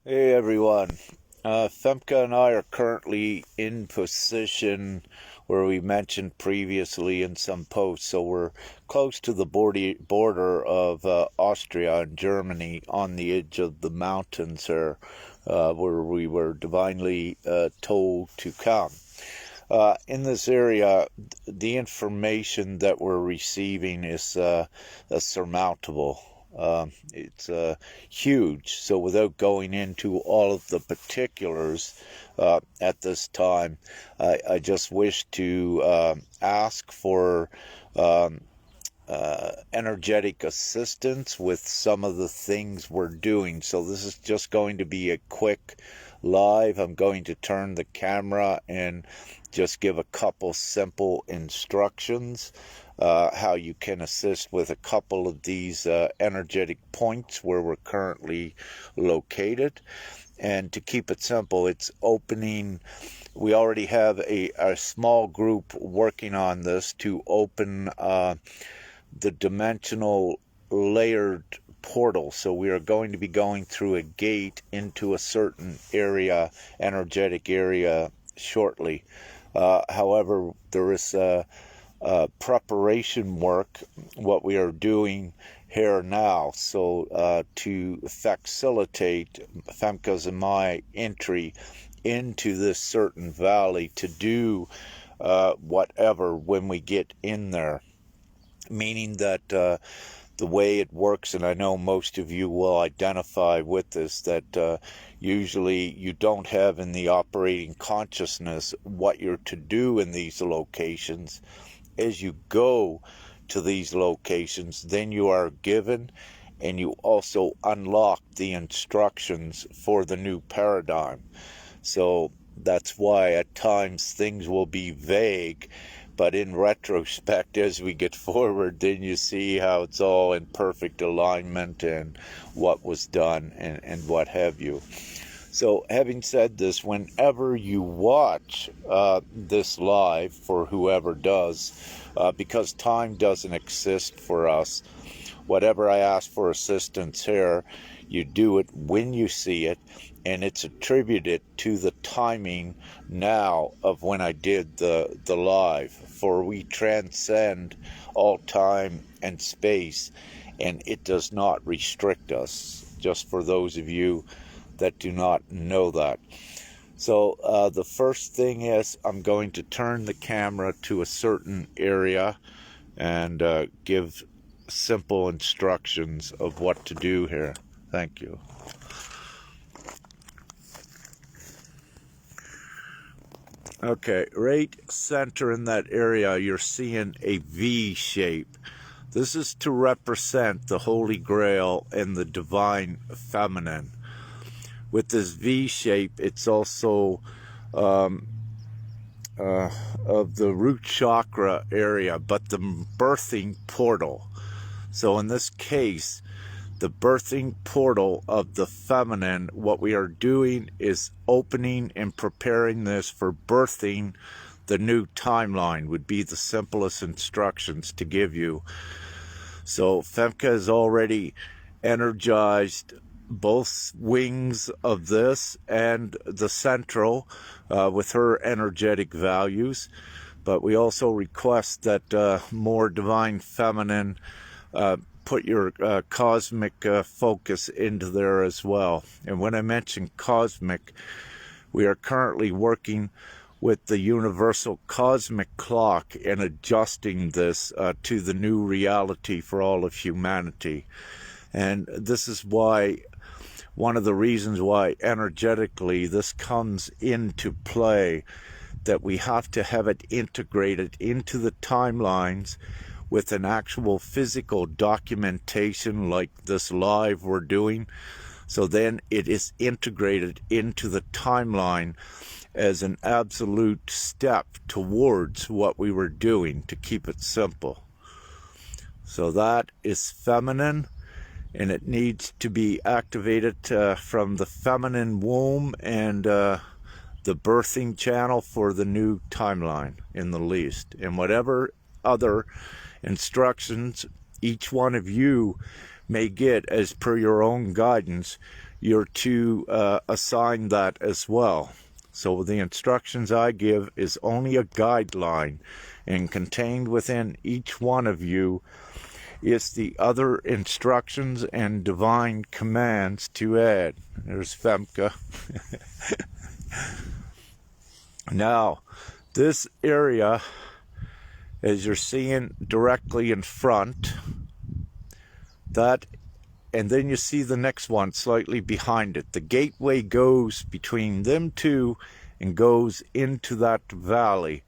Hey everyone, Femke and I are currently in position where we mentioned previously in some posts, so we're close to the border of Austria and Germany on the edge of the mountains there, where we were divinely told to come. In this area, the information that we're receiving is surmountable. It's huge. So without going into all of the particulars at this time, I just wish to ask for energetic assistance with some of the things we're doing. So this is just going to be a quick live. I'm going to turn the camera and just give a couple simple instructions how you can assist with a couple of these energetic points where we're currently located. And to keep it simple, it's opening. We already have a small group working on this to open the dimensional layered portal. So we are going to be going through a gate into a certain area, energetic area, shortly. However, there is preparation work, what we are doing here now. So to facilitate Femke's and my entry into this certain valley to do whatever when we get in there. Meaning that the way it works, and I know most of you will identify with this, that usually you don't have in the operating consciousness what you're to do in these locations. As you go to these locations, then you are given and you also unlock the instructions for the new paradigm. So that's why at times things will be vague, but in retrospect, as we get forward, then you see how it's all in perfect alignment and what was done and what have you. So having said this, whenever you watch this live, for whoever does, because time doesn't exist for us, whatever I ask for assistance here, you do it when you see it, and it's attributed to the timing now of when I did the live. For we transcend all time and space, and it does not restrict us, just for those of you that do not know that. So the first thing is I'm going to turn the camera to a certain area and give simple instructions of what to do here. Thank you. Okay, right center in that area, you're seeing a V shape. This is to represent the Holy Grail and the Divine Feminine. With this V shape, it's also of the root chakra area, but the birthing portal. So in this case, the birthing portal of the feminine, what we are doing is opening and preparing this for birthing the new timeline, would be the simplest instructions to give you. So Femke has already energized both wings of this and the central with her energetic values, but we also request that more divine feminine put your cosmic focus into there as well. And when I mention cosmic, we are currently working with the universal cosmic clock and adjusting this to the new reality for all of humanity. And this is why, one of the reasons why energetically this comes into play, that we have to have it integrated into the timelines with an actual physical documentation like this live we're doing. So then it is integrated into the timeline as an absolute step towards what we were doing, to keep it simple. So that is feminine, and it needs to be activated from the feminine womb and the birthing channel for the new timeline in the least. And whatever other instructions each one of you may get as per your own guidance, you're to assign that as well. So the instructions I give is only a guideline, and contained within each one of you is the other instructions and divine commands to add. There's Femke. Now, this area, as you're seeing directly in front, that, and then you see the next one slightly behind it. The gateway goes between them two and goes into that valley.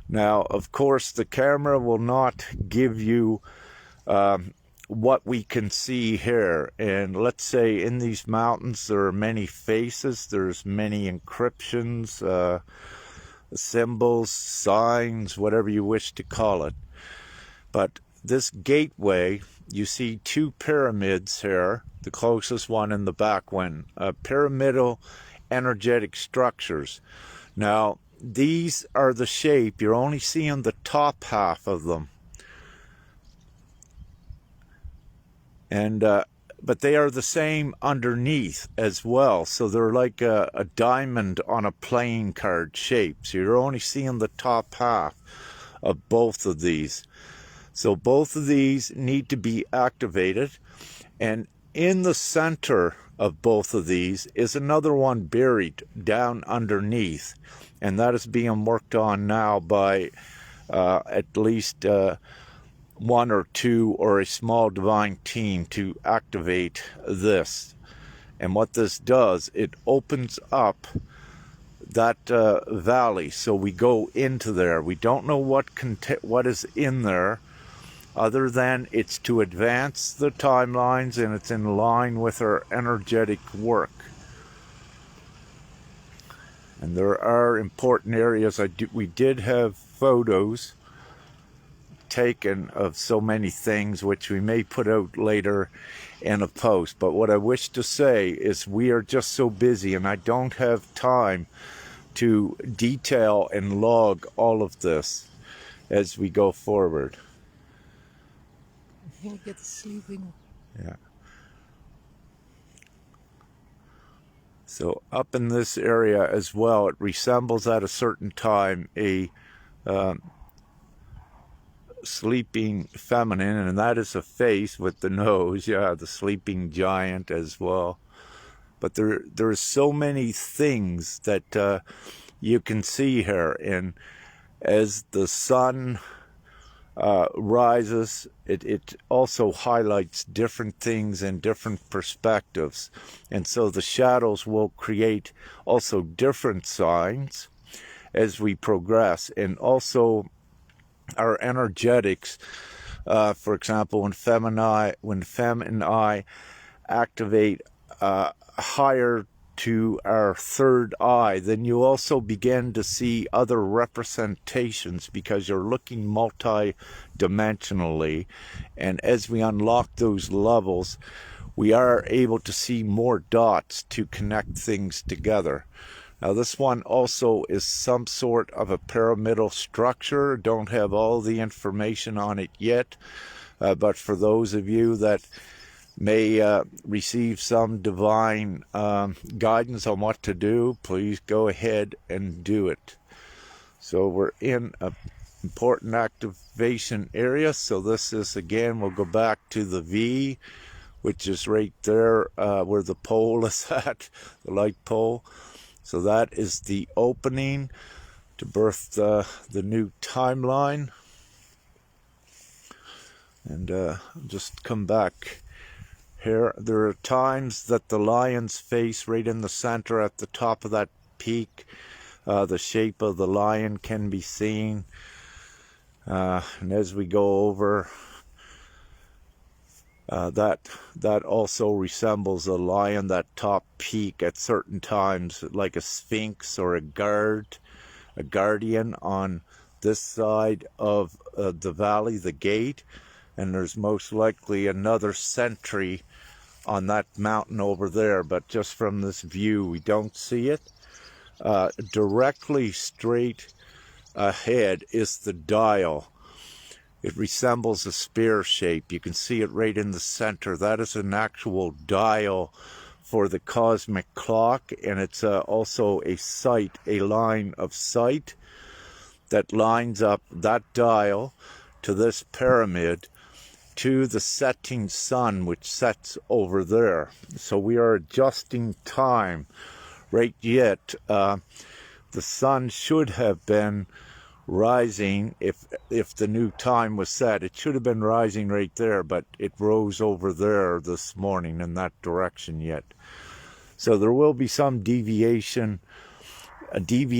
Now, of course, the camera will not give you what we can see here. And let's say in these mountains there are many faces, there's many encryptions, symbols, signs, whatever you wish to call it. But this gateway, you see two pyramids here, the closest one in the back one, pyramidal energetic structures. Now, these are the shape, you're only seeing the top half of them. And but they are the same underneath as well. So they're like a diamond on a playing card shape. So you're only seeing the top half of both of these. So both of these need to be activated. And in the center of both of these is another one buried down underneath. And that is being worked on now by at least one or two or a small divine team to activate this. And what this does, it opens up that valley, so we go into there. We don't know what is in there, other than it's to advance the timelines and it's in line with our energetic work. And there are important areas. We did have photos taken of so many things, which we may put out later in a post. But what I wish to say is we are just so busy, and I don't have time to detail and log all of this as we go forward. He'll get sleeping. Yeah. So up in this area as well, it resembles at a certain time a sleeping feminine, and that is a face with the nose. Yeah, the sleeping giant as well. But there's so many things that you can see here, and as the sun rises, it also highlights different things in different perspectives, and so the shadows will create also different signs as we progress. And also our energetics, for example, when Fem and I activate higher to our third eye, then you also begin to see other representations, because you're looking multi-dimensionally. And as we unlock those levels, we are able to see more dots to connect things together. Now, this one also is some sort of a pyramidal structure. Don't have all the information on it yet, but for those of you that may receive some divine guidance on what to do, please go ahead and do it. So we're in an important activation area. So this is, again, we'll go back to the V, which is right there where the pole is at, the light pole. So that is the opening to birth the new timeline. And just come back here. There are times that the lion's face right in the center at the top of that peak, the shape of the lion can be seen. And as we go over, that also resembles a lion, that top peak at certain times, like a sphinx or a guardian on this side of the valley, the gate. And there's most likely another sentry on that mountain over there, but just from this view we don't see it. Directly straight ahead is the dial, It resembles a spear shape. You can see it right in the center. That is an actual dial for the cosmic clock, and it's also a sight, a line of sight that lines up that dial to this pyramid to the setting sun, which sets over there. So we are adjusting time. Right yet, the sun should have been rising if the new time was set. It should have been rising right there, but it rose over there this morning in that direction yet. So there will be some deviation, a deviation